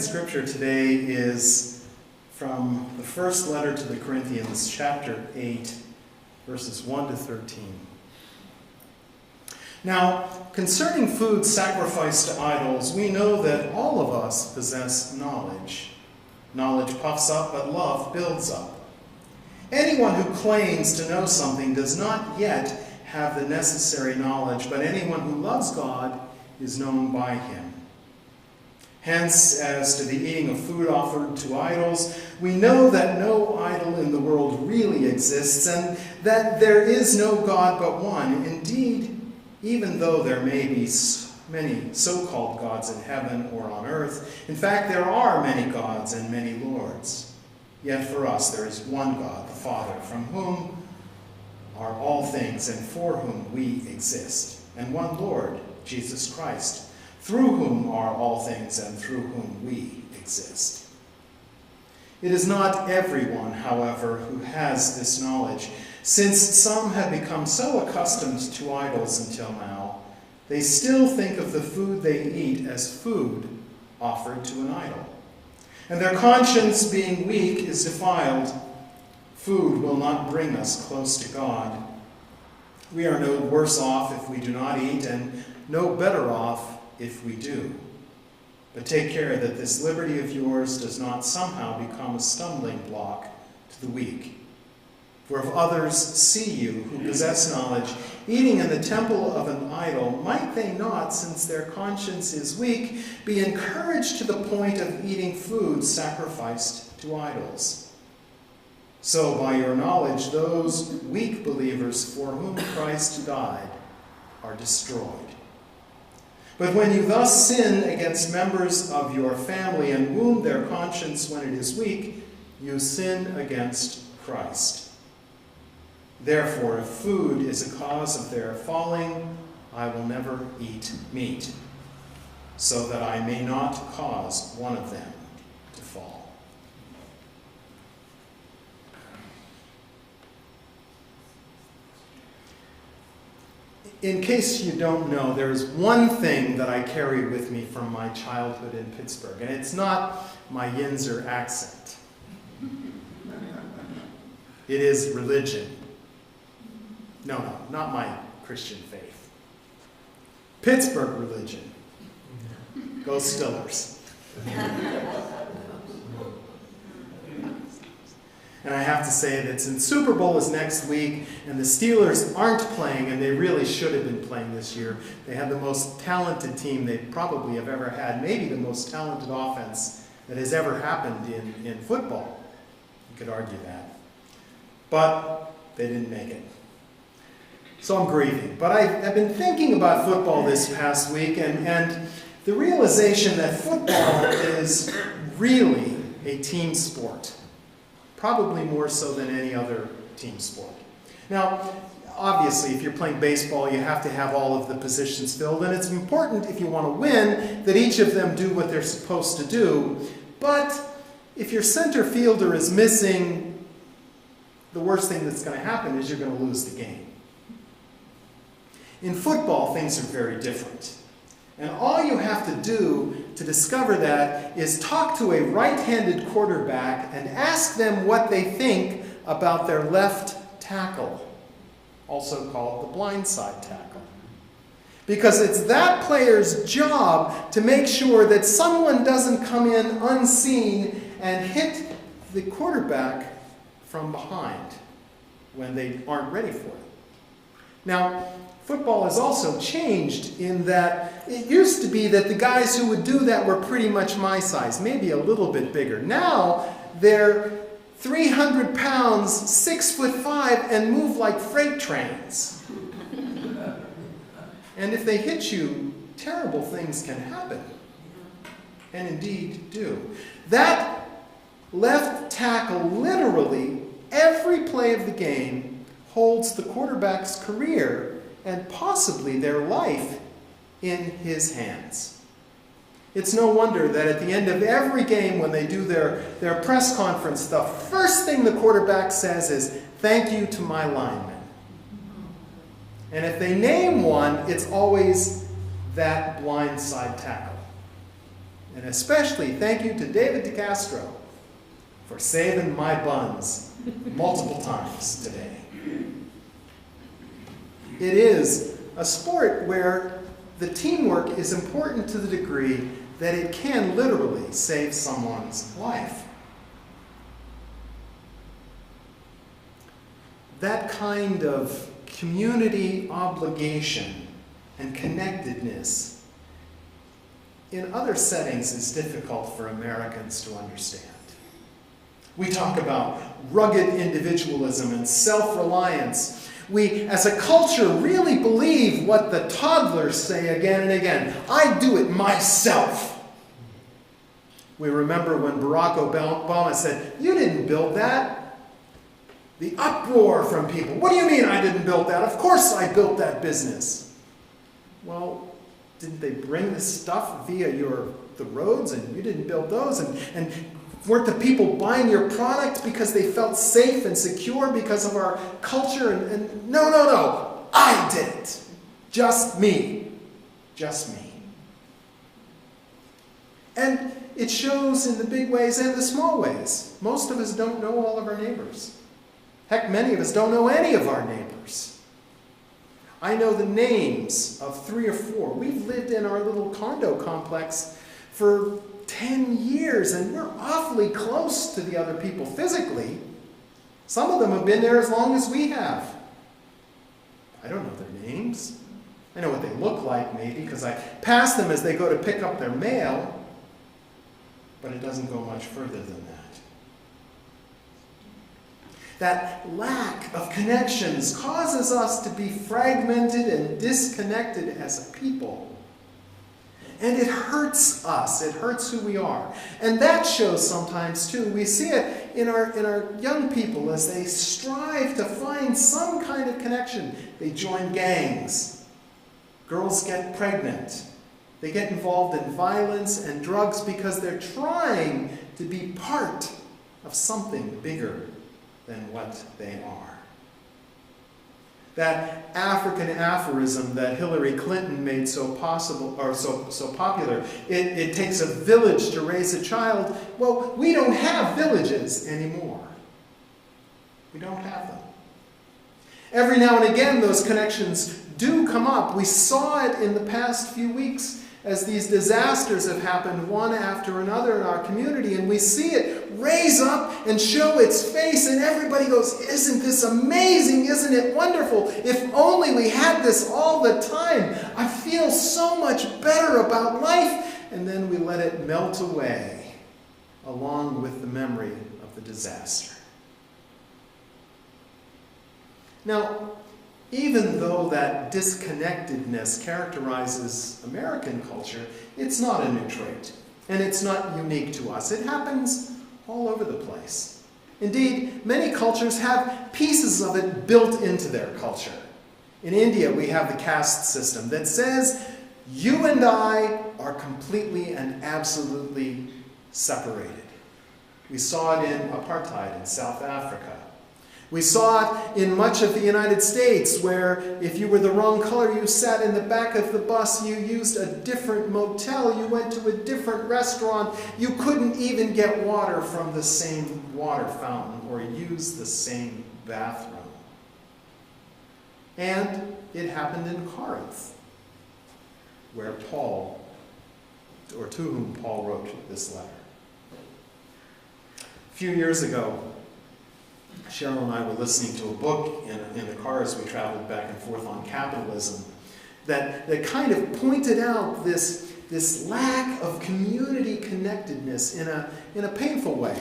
scripture today is from the first letter to the Corinthians, chapter 8, verses 1 to 13. Now, concerning food sacrificed to idols, we know that all of us possess knowledge. Knowledge puffs up, but love builds up. Anyone who claims to know something does not yet have the necessary knowledge, but anyone who loves God is known by him. Hence, as to the eating of food offered to idols, we know that no idol in the world really exists, and that there is no God but one. Indeed, even though there may be many so-called gods in heaven or on earth, in fact, there are many gods and many lords. Yet for us there is one God, the Father, from whom are all things and for whom we exist, and one Lord, Jesus Christ, through whom are all things and through whom we exist. It is not everyone, however, who has this knowledge, since some have become so accustomed to idols until now, they still think of the food they eat as food offered to an idol. And their conscience, being weak, is defiled. Food will not bring us close to God. We are no worse off if we do not eat, and no better off if we do. But take care that this liberty of yours does not somehow become a stumbling block to the weak. For if others see you, who possess knowledge, eating in the temple of an idol, might they not, since their conscience is weak, be encouraged to the point of eating food sacrificed to idols? So by your knowledge, those weak believers for whom Christ died are destroyed. But when you thus sin against members of your family and wound their conscience when it is weak, you sin against Christ. Therefore, if food is a cause of their falling, I will never eat meat, so that I may not cause one of them to fall. In case you don't know, there is one thing that I carried with me from my childhood in Pittsburgh, and it's not my Yinzer accent. It is religion. No, not my Christian faith. Pittsburgh religion. Go Stillers. And I have to say that since Super Bowl is next week and the Steelers aren't playing, and they really should have been playing this year, they had the most talented team they probably have ever had, maybe the most talented offense that has ever happened in football. You could argue that. But they didn't make it. So I'm grieving. But I've been thinking about football this past week, and the realization that football is really a team sport. Probably more so than any other team sport. Now, obviously, if you're playing baseball, you have to have all of the positions filled, and it's important, if you want to win, that each of them do what they're supposed to do. But if your center fielder is missing, the worst thing that's going to happen is you're going to lose the game. In football, things are very different. And all you have to do to discover that is talk to a right-handed quarterback and ask them what they think about their left tackle, also called the blindside tackle. Because it's that player's job to make sure that someone doesn't come in unseen and hit the quarterback from behind when they aren't ready for it. Now, football has also changed in that it used to be that the guys who would do that were pretty much my size, maybe a little bit bigger. Now they're 300 pounds, 6'5", and move like freight trains. And if they hit you, terrible things can happen. And indeed do. That left tackle, literally, every play of the game holds the quarterback's career and possibly their life in his hands. It's no wonder that at the end of every game when they do their press conference, the first thing the quarterback says is, "Thank you to my linemen." And if they name one, it's always that blindside tackle. And especially thank you to David DeCastro for saving my buns multiple times today. It is a sport where the teamwork is important to the degree that it can literally save someone's life. That kind of community obligation and connectedness in other settings is difficult for Americans to understand. We talk about rugged individualism and self-reliance. We, as a culture, really believe what the toddlers say again and again. I do it myself. We remember when Barack Obama said, "You didn't build that." The uproar from people. "What do you mean I didn't build that? Of course I built that business." Well, didn't they bring the stuff via the roads and you didn't build those? And weren't the people buying your product because they felt safe and secure because of our culture? And no. I did it. Just me. Just me. And it shows in the big ways and the small ways. Most of us don't know all of our neighbors. Heck, many of us don't know any of our neighbors. I know the names of 3 or 4. We've lived in our little condo complex for 10 years, and we're awfully close to the other people physically. Some of them have been there as long as we have. I don't know their names. I know what they look like, maybe, because I pass them as they go to pick up their mail, but it doesn't go much further than that. That lack of connections causes us to be fragmented and disconnected as a people. And it hurts us. It hurts who we are. And that shows sometimes, too. We see it in our young people as they strive to find some kind of connection. They join gangs. Girls get pregnant. They get involved in violence and drugs because they're trying to be part of something bigger than what they are. That African aphorism that Hillary Clinton made so popular, it takes a village to raise a child. Well, we don't have villages anymore. We don't have them. Every now and again, those connections do come up. We saw it in the past few weeks as these disasters have happened one after another in our community, and we see it raise up and show its face, and everybody goes, "Isn't this amazing? Isn't it wonderful? If only we had this all the time. I feel so much better about life." And then we let it melt away along with the memory of the disaster. Now, even though that disconnectedness characterizes American culture, it's not a new trait, and it's not unique to us. It happens all over the place. Indeed, many cultures have pieces of it built into their culture. In India, we have the caste system that says, you and I are completely and absolutely separated. We saw it in apartheid in South Africa. We saw it in much of the United States, where if you were the wrong color, you sat in the back of the bus, you used a different motel, you went to a different restaurant, you couldn't even get water from the same water fountain or use the same bathroom. And it happened in Corinth, where to whom Paul wrote this letter. A few years ago, Cheryl and I were listening to a book in the car as we traveled back and forth on capitalism that kind of pointed out this lack of community connectedness in a painful way.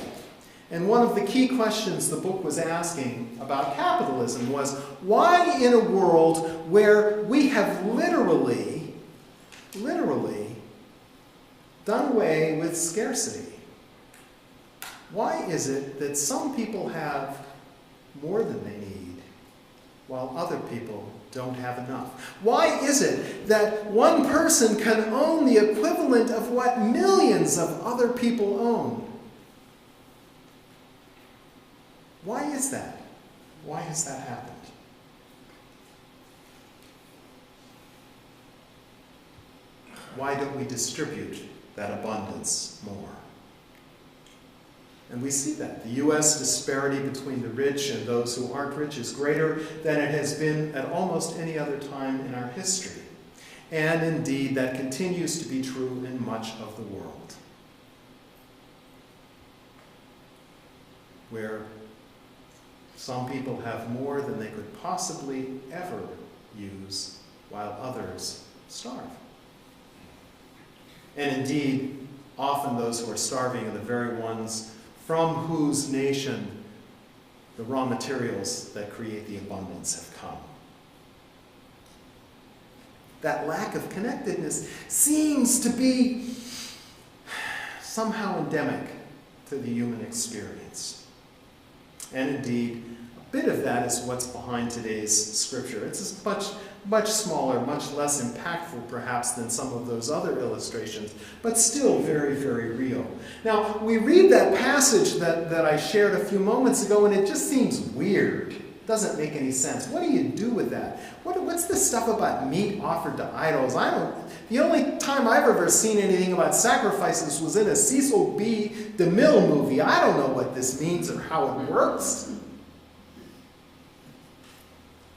And one of the key questions the book was asking about capitalism was, why in a world where we have literally done away with scarcity, why is it that some people have more than they need, while other people don't have enough? Why is it that one person can own the equivalent of what millions of other people own? Why is that? Why has that happened? Why don't we distribute that abundance more. And we see that. The U.S. disparity between the rich and those who aren't rich is greater than it has been at almost any other time in our history. And indeed, that continues to be true in much of the world, where some people have more than they could possibly ever use, while others starve. And indeed, often those who are starving are the very ones from whose nation the raw materials that create the abundance have come. That lack of connectedness seems to be somehow endemic to the human experience. And indeed, a bit of that is what's behind today's scripture. It's much smaller, much less impactful perhaps than some of those other illustrations, but still very, very real. Now, we read that passage that I shared a few moments ago, and it just seems weird. It doesn't make any sense. What do you do with that? What's this stuff about meat offered to idols? The only time I've ever seen anything about sacrifices was in a Cecil B. DeMille movie. I don't know what this means or how it works.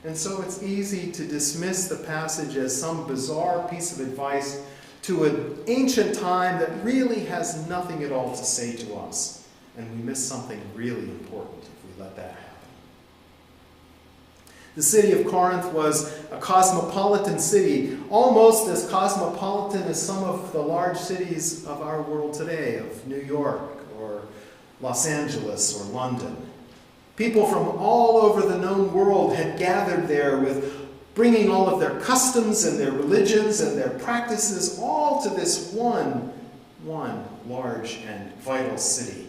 And so it's easy to dismiss the passage as some bizarre piece of advice to an ancient time that really has nothing at all to say to us. And we miss something really important if we let that happen. The city of Corinth was a cosmopolitan city, almost as cosmopolitan as some of the large cities of our world today, of New York or Los Angeles or London. People from all over the known world had gathered there with bringing all of their customs and their religions and their practices all to this one large and vital city.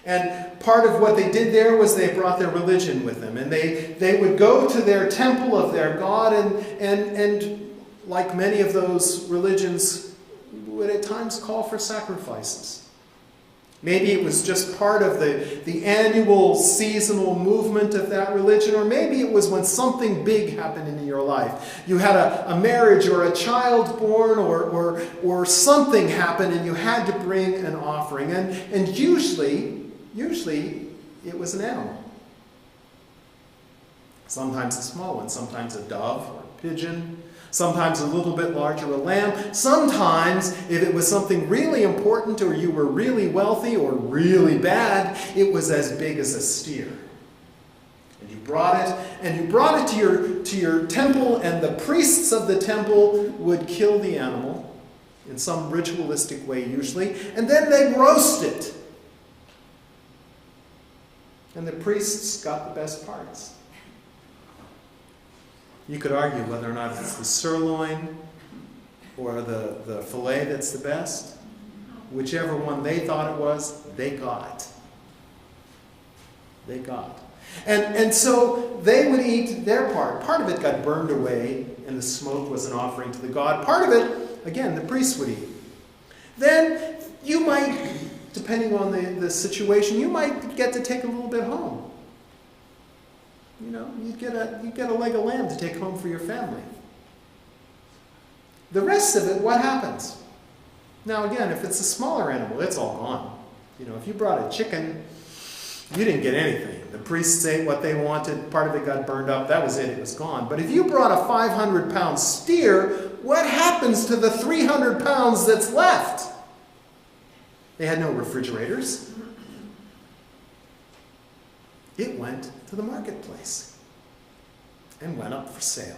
And part of what they did there was they brought their religion with them. And they would go to their temple of their god and like many of those religions, would at times call for sacrifices. Maybe it was just part of the annual seasonal movement of that religion, or maybe it was when something big happened in your life. You had a marriage or a child born or something happened and you had to bring an offering. And usually it was an animal. Sometimes a small one, sometimes a dove or a pigeon. Sometimes a little bit larger, a lamb. Sometimes, if it was something really important or you were really wealthy or really bad, it was as big as a steer. And you brought it to your temple, and the priests of the temple would kill the animal in some ritualistic way usually, and then they'd roast it. And the priests got the best parts. You could argue whether or not it's the sirloin or the filet that's the best. Whichever one they thought it was, they got. They got. And so they would eat their part. Part of it got burned away, and the smoke was an offering to the god. Part of it, again, the priests would eat. Then you might, depending on the situation, you might get to take a little bit home. You know, you'd get a leg of lamb to take home for your family. The rest of it, what happens? Now again, if it's a smaller animal, it's all gone. You know, if you brought a chicken, you didn't get anything. The priests ate what they wanted, part of it got burned up, that was it was gone. But if you brought a 500-pound steer, what happens to the 300 pounds that's left? They had no refrigerators. It went to the marketplace and went up for sale.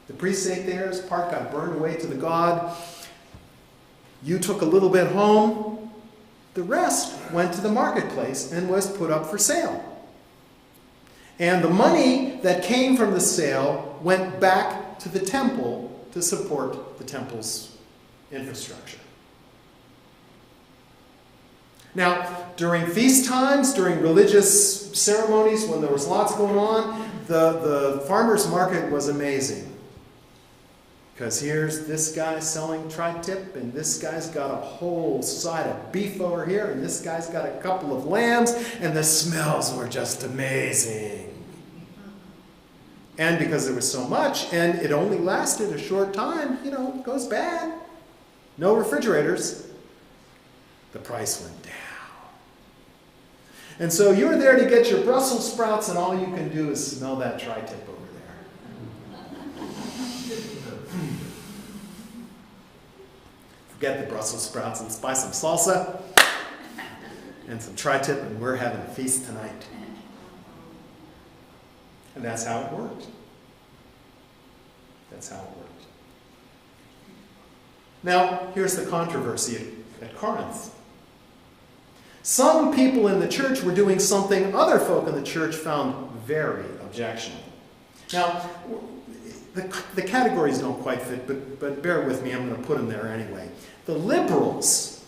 The priests ate theirs, part got burned away to the god. You took a little bit home. The rest went to the marketplace and was put up for sale. And the money that came from the sale went back to the temple to support the temple's infrastructure. Now, during feast times, during religious ceremonies, when there was lots going on, the farmer's market was amazing. Because here's this guy selling tri-tip, and this guy's got a whole side of beef over here, and this guy's got a couple of lambs, and the smells were just amazing. And because there was so much, and it only lasted a short time, you know, it goes bad. No refrigerators. The price went down. And so you're there to get your Brussels sprouts, and all you can do is smell that tri-tip over there. Forget the Brussels sprouts, let's buy some salsa and some tri-tip, and we're having a feast tonight. And that's how it worked. That's how it worked. Now, here's the controversy at Corinth. Some people in the church were doing something other folk in the church found very objectionable. Now, the categories don't quite fit, but bear with me, I'm going to put them there anyway. The liberals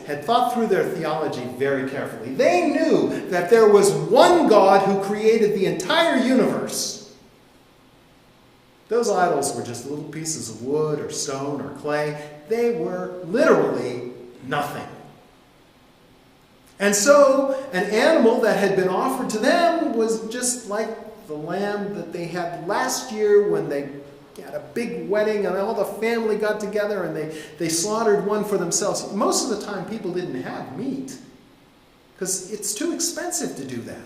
had thought through their theology very carefully. They knew that there was one God who created the entire universe. Those idols were just little pieces of wood or stone or clay. They were literally nothing. And so an animal that had been offered to them was just like the lamb that they had last year when they had a big wedding and all the family got together and they slaughtered one for themselves. Most of the time people didn't have meat because it's too expensive to do that.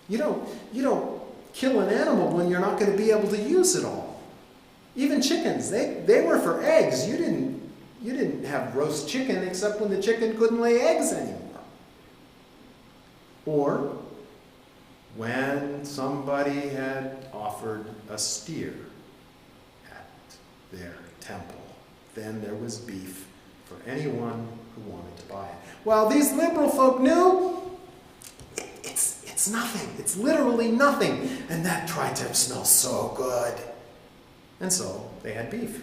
You don't kill an animal when you're not going to be able to use it all. Even chickens, they were for eggs. You didn't have roast chicken except when the chicken couldn't lay eggs anymore. Or when somebody had offered a steer at their temple, then there was beef for anyone who wanted to buy it. Well, these liberal folk knew it's nothing. It's literally nothing. And that tri-tip smells so good. And so they had beef.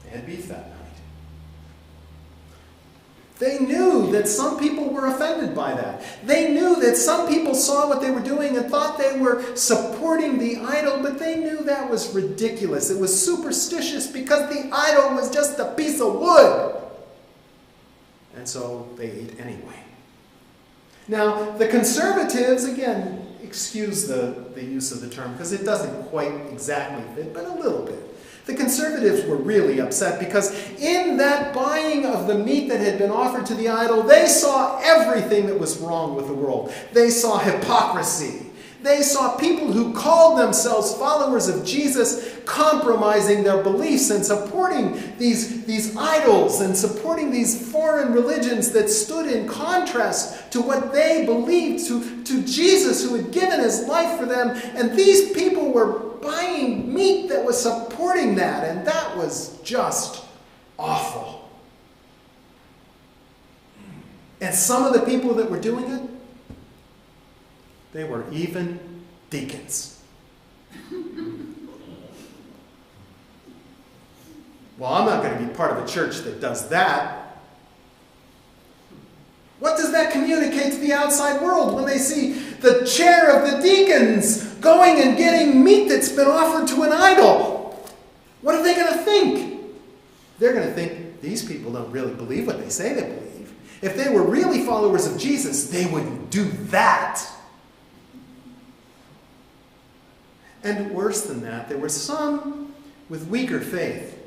They had beef that night. They knew that some people were offended by that. They knew that some people saw what they were doing and thought they were supporting the idol, but they knew that was ridiculous. It was superstitious because the idol was just a piece of wood. And so they ate anyway. Now, the conservatives, again, excuse the use of the term because it doesn't quite exactly fit, but a little bit. The conservatives were really upset because in that buying of the meat that had been offered to the idol, they saw everything that was wrong with the world. They saw hypocrisy. They saw people who called themselves followers of Jesus compromising their beliefs and supporting these idols and supporting these foreign religions that stood in contrast to what they believed, to Jesus who had given his life for them. And these people were buying meat that was supporting that, and that was just awful. And some of the people that were doing it, they were even deacons. Well, I'm not going to be part of a church that does that. What does that communicate to the outside world when they see the chair of the deacons going and getting meat that's been offered to an idol? What are they going to think? They're going to think these people don't really believe what they say they believe. If they were really followers of Jesus, they wouldn't do that. And worse than that, there were some with weaker faith.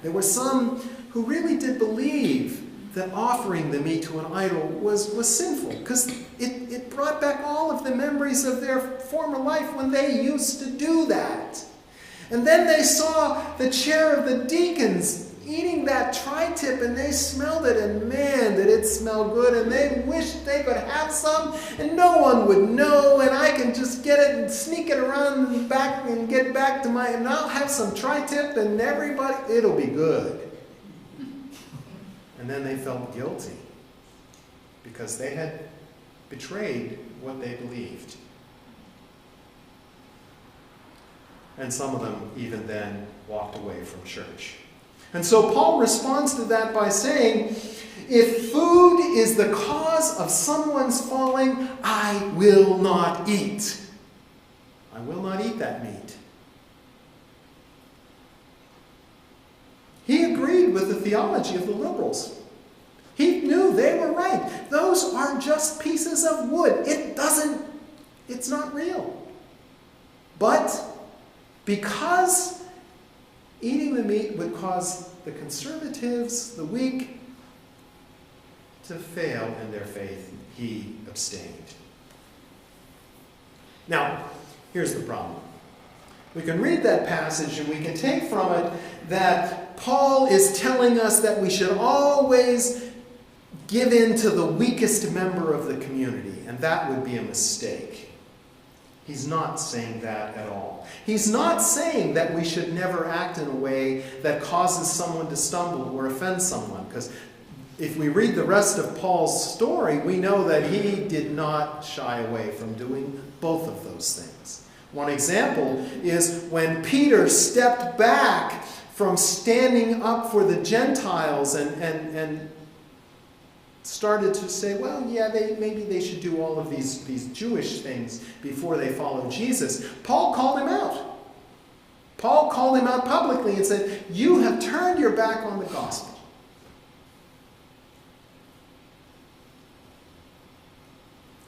There were some who really did believe that offering the meat to an idol was sinful because it brought back all of the memories of their former life when they used to do that. And then they saw the chair of the deacons eating that tri-tip and they smelled it, and man, did it smell good, and they wished they could have some and no one would know, and I can just get it and sneak it around and back and get back to and I'll have some tri-tip and everybody, it'll be good. And then they felt guilty because they had betrayed what they believed. And some of them even then walked away from church. And so Paul responds to that by saying, if food is the cause of someone's falling, I will not eat. I will not eat that meat. He agreed with the theology of the liberals. He knew they were right. Those are just pieces of wood. It's not real. But because Eating the meat would cause the conservatives, the weak, to fail in their faith. He abstained. Now, here's the problem. We can read that passage and we can take from it that Paul is telling us that we should always give in to the weakest member of the community, and that would be a mistake. He's not saying that at all. He's not saying that we should never act in a way that causes someone to stumble or offend someone, because if we read the rest of Paul's story, we know that he did not shy away from doing both of those things. One example is when Peter stepped back from standing up for the Gentiles and started to say, well, yeah, maybe they should do all of these Jewish things before they follow Jesus. Paul called him out. Paul called him out publicly and said, you have turned your back on the gospel.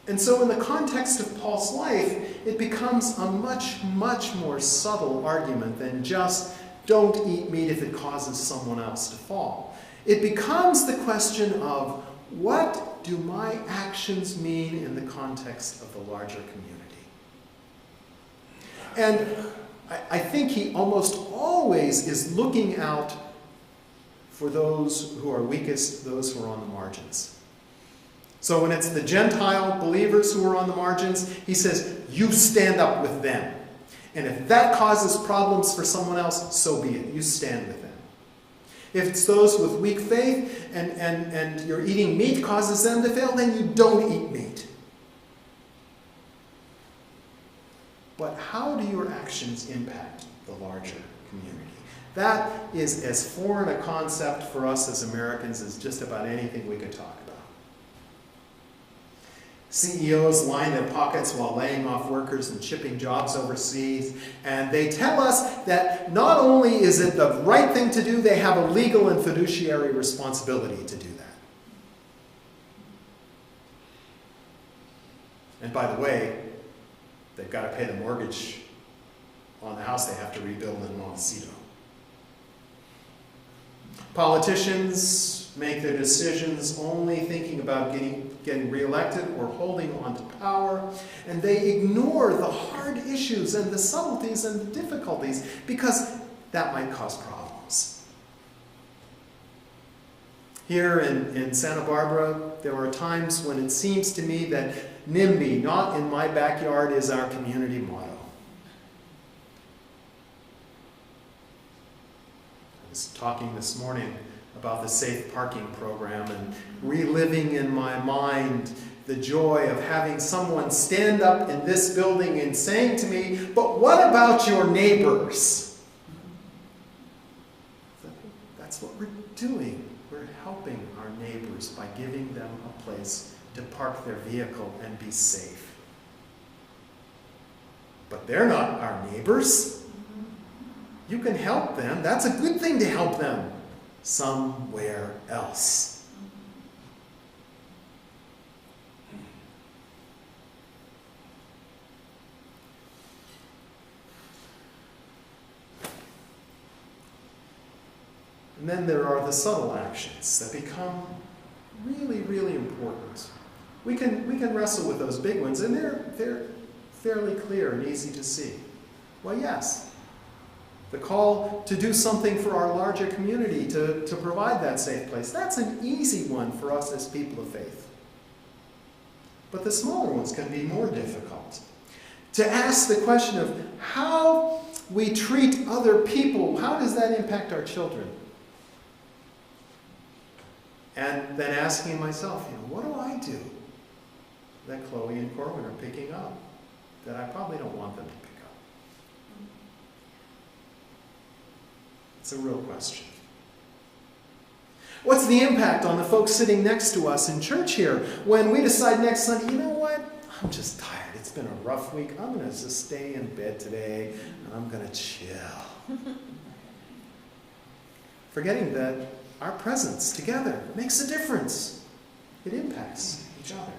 And so in the context of Paul's life, it becomes a much, much more subtle argument than just don't eat meat if it causes someone else to fall. It becomes the question of what do my actions mean in the context of the larger community? And I think he almost always is looking out for those who are weakest, those who are on the margins. So when it's the Gentile believers who are on the margins, he says, you stand up with them. And if that causes problems for someone else, so be it. You stand with them. If it's those with weak faith and your eating meat causes them to fail, then you don't eat meat. But how do your actions impact the larger community? That is as foreign a concept for us as Americans as just about anything we could talk about. CEOs line their pockets while laying off workers and shipping jobs overseas, and they tell us that not only is it the right thing to do, they have a legal and fiduciary responsibility to do that. And by the way, they've got to pay the mortgage on the house they have to rebuild in Montecito. Politicians make their decisions only thinking about getting reelected or holding on to power, and they ignore the hard issues and the subtleties and the difficulties because that might cause problems. Here in Santa Barbara, there are times when it seems to me that NIMBY, not in my backyard, is our community motto. I was talking this morning about the safe parking program and reliving in my mind the joy of having someone stand up in this building and saying to me, but what about your neighbors? That's what we're doing. We're helping our neighbors by giving them a place to park their vehicle and be safe. But they're not our neighbors. You can help them. That's a good thing to help them somewhere else. And then there are the subtle actions that become really, really important. We can wrestle with those big ones, and they're fairly clear and easy to see. Well, yes. The call to do something for our larger community, to provide that safe place. That's an easy one for us as people of faith. But the smaller ones can be more difficult. To ask the question of how we treat other people, how does that impact our children? And then asking myself, what do I do that Chloe and Corwin are picking up that I probably don't want them to pick up? It's a real question. What's the impact on the folks sitting next to us in church here when we decide next Sunday, you know what? I'm just tired. It's been a rough week. I'm going to just stay in bed today and I'm going to chill. Forgetting that our presence together makes a difference. It impacts each other.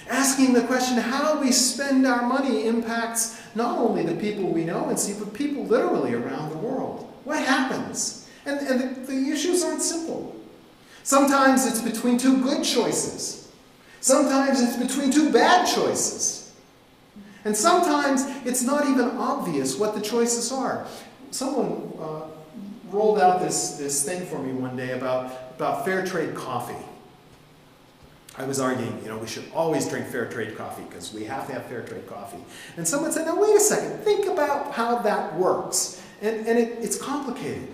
Asking the question how we spend our money impacts not only the people we know and see, but people literally around the world. What happens? And the issues aren't simple. Sometimes it's between two good choices. Sometimes it's between two bad choices. And sometimes it's not even obvious what the choices are. Someone rolled out this thing for me one day about fair trade coffee. I was arguing, we should always drink fair trade coffee because we have to have fair trade coffee. And someone said, now wait a second, think about how that works. And it's complicated.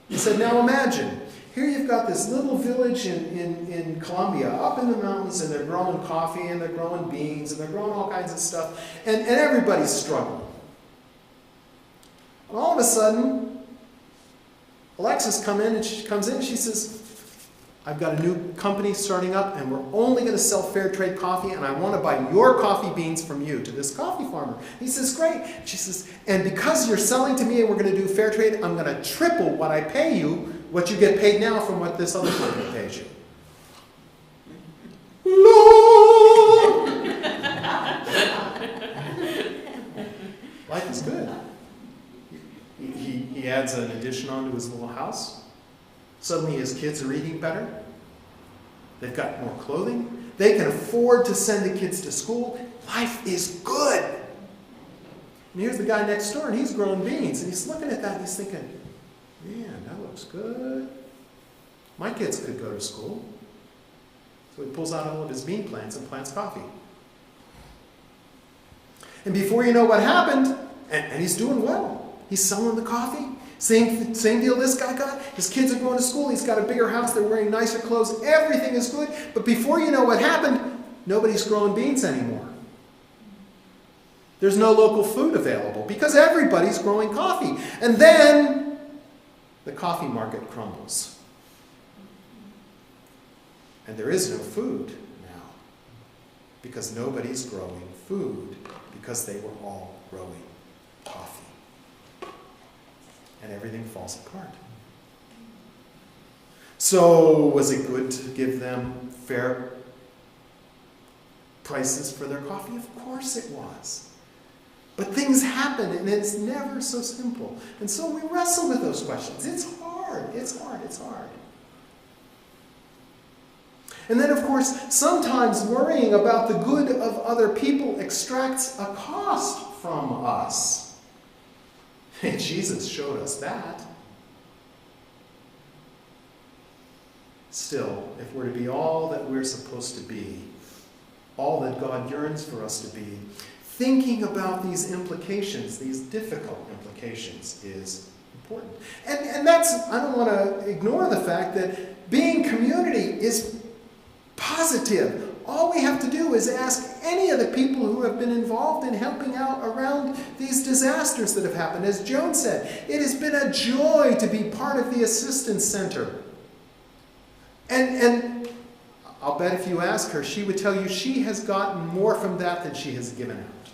He said, now imagine, here you've got this little village in Colombia, up in the mountains, and they're growing coffee, and they're growing beans, and they're growing all kinds of stuff, and everybody's struggling. And all of a sudden, Alexis comes in, and she says, I've got a new company starting up, and we're only going to sell fair trade coffee, and I want to buy your coffee beans from you, to this coffee farmer. He says, great. She says, and because you're selling to me and we're going to do fair trade, I'm going to triple what I pay you, what you get paid now from what this other company pays you. Lord! Life is good. He adds an addition onto his little house. Suddenly his kids are eating better. They've got more clothing. They can afford to send the kids to school. Life is good. And here's the guy next door, and he's growing beans. And he's looking at that, and he's thinking, man, that looks good. My kids could go to school. So he pulls out all of his bean plants and plants coffee. And before you know what happened, and he's doing well. He's selling the coffee. Same deal this guy got. His kids are going to school. He's got a bigger house. They're wearing nicer clothes. Everything is good. But before you know what happened, nobody's growing beans anymore. There's no local food available because everybody's growing coffee. And then the coffee market crumbles. And there is no food now because nobody's growing food because they were all growing coffee. And everything falls apart. So, was it good to give them fair prices for their coffee? Of course it was. But things happen, and it's never so simple. And so we wrestle with those questions. It's hard. It's hard. It's hard. And then, of course, sometimes worrying about the good of other people extracts a cost from us. And Jesus showed us that. Still, if we're to be all that we're supposed to be, all that God yearns for us to be, thinking about these implications, these difficult implications, is important. And that's, I don't want to ignore the fact that being community is positive. All we have to do is ask any of the people who have been involved in helping out around these disasters that have happened. As Joan said, it has been a joy to be part of the assistance center. And I'll bet if you ask her, she would tell you she has gotten more from that than she has given out.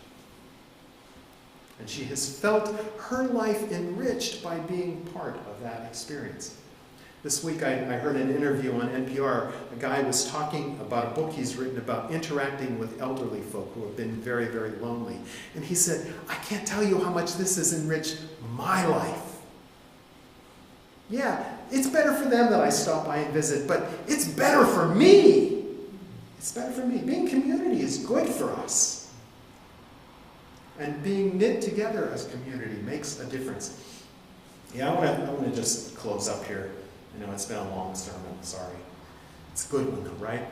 And she has felt her life enriched by being part of that experience. This week I heard an interview on NPR. A guy was talking about a book he's written about interacting with elderly folk who have been very, very lonely. And he said, I can't tell you how much this has enriched my life. Yeah, it's better for them that I stop by and visit, but it's better for me. It's better for me. Being community is good for us. And being knit together as community makes a difference. Yeah, I want to just close up here. I know it's been a long sermon, sorry. It's a good one though, right?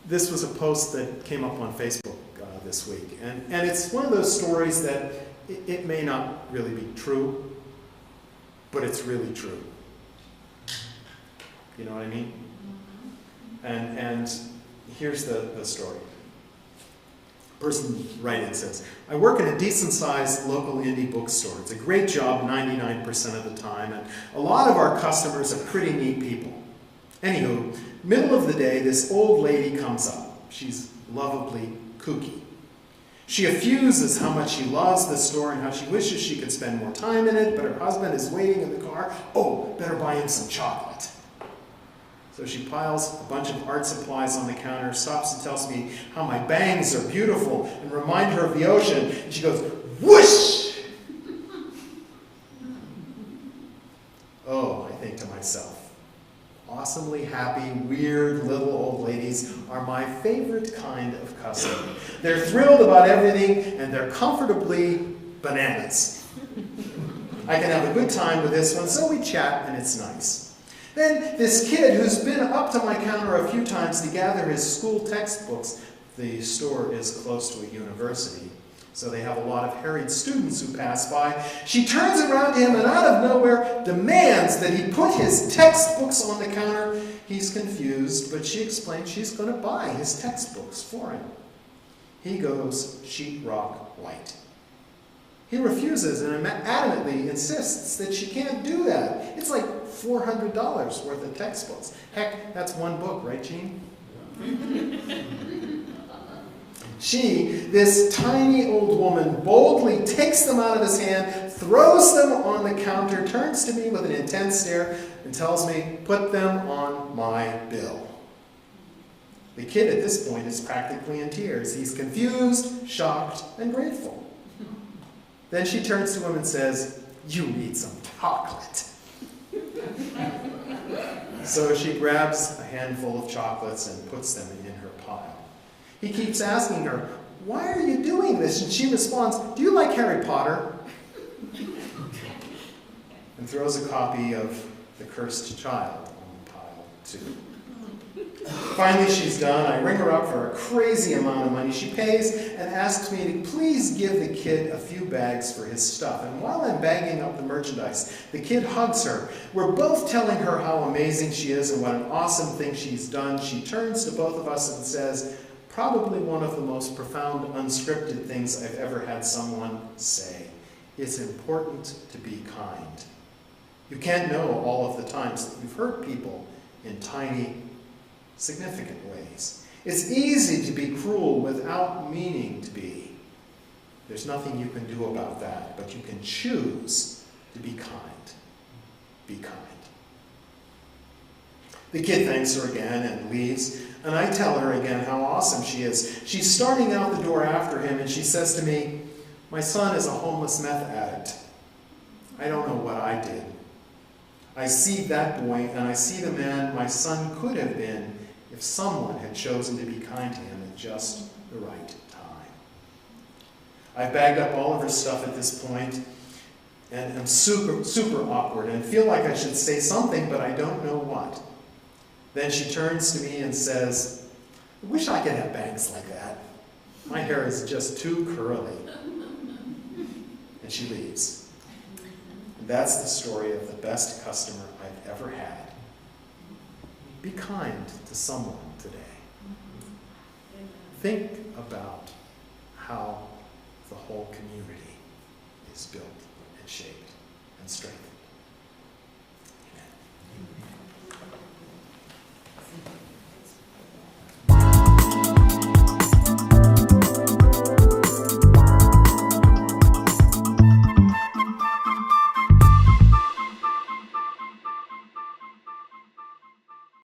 This was a post that came up on Facebook this week. And it's one of those stories that it may not really be true, but it's really true. You know what I mean? And here's the story. Person writing says, I work in a decent-sized local indie bookstore. It's a great job 99% of the time, and a lot of our customers are pretty neat people. Anywho, middle of the day, this old lady comes up. She's lovably kooky. She effuses how much she loves the store and how she wishes she could spend more time in it, but her husband is waiting in the car. Oh, better buy him some chocolate. So she piles a bunch of art supplies on the counter, stops and tells me how my bangs are beautiful and remind her of the ocean. And she goes, whoosh! Oh, I think to myself, awesomely happy, weird little old ladies are my favorite kind of customer. They're thrilled about everything and they're comfortably bananas. I can have a good time with this one, so we chat and it's nice. Then this kid who's been up to my counter a few times to gather his school textbooks, the store is close to a university, so they have a lot of harried students who pass by. She turns around to him and out of nowhere demands that he put his textbooks on the counter. He's confused, but she explains she's going to buy his textbooks for him. He goes sheetrock white. He refuses and adamantly insists that she can't do that. It's like $400 worth of textbooks. Heck, that's one book, right, Jean? She, this tiny old woman, boldly takes them out of his hand, throws them on the counter, turns to me with an intense stare, and tells me, put them on my bill. The kid at this point is practically in tears. He's confused, shocked, and grateful. Then she turns to him and says, you need some chocolate. So she grabs a handful of chocolates and puts them in her pile. He keeps asking her, why are you doing this? And she responds, do you like Harry Potter? And throws a copy of The Cursed Child on pile 2. Finally, she's done. I ring her up for a crazy amount of money. She pays and asks me to please give the kid a few bags for his stuff. And while I'm bagging up the merchandise, the kid hugs her. We're both telling her how amazing she is and what an awesome thing she's done. She turns to both of us and says, probably one of the most profound, unscripted things I've ever had someone say. It's important to be kind. You can't know all of the times that you've hurt people in tiny, significant ways. It's easy to be cruel without meaning to be. There's nothing you can do about that, but you can choose to be kind. Be kind. The kid thanks her again and leaves, and I tell her again how awesome she is. She's starting out the door after him, and she says to me, my son is a homeless meth addict. I don't know what I did. I see that boy, and I see the man my son could have been if someone had chosen to be kind to him at just the right time. I've bagged up all of her stuff at this point, and am super awkward, and feel like I should say something, but I don't know what. Then she turns to me and says, I wish I could have bangs like that. My hair is just too curly. And she leaves. And that's the story of the best customer I've ever had. Be kind to someone today. Think about how the whole community is built and shaped and strengthened.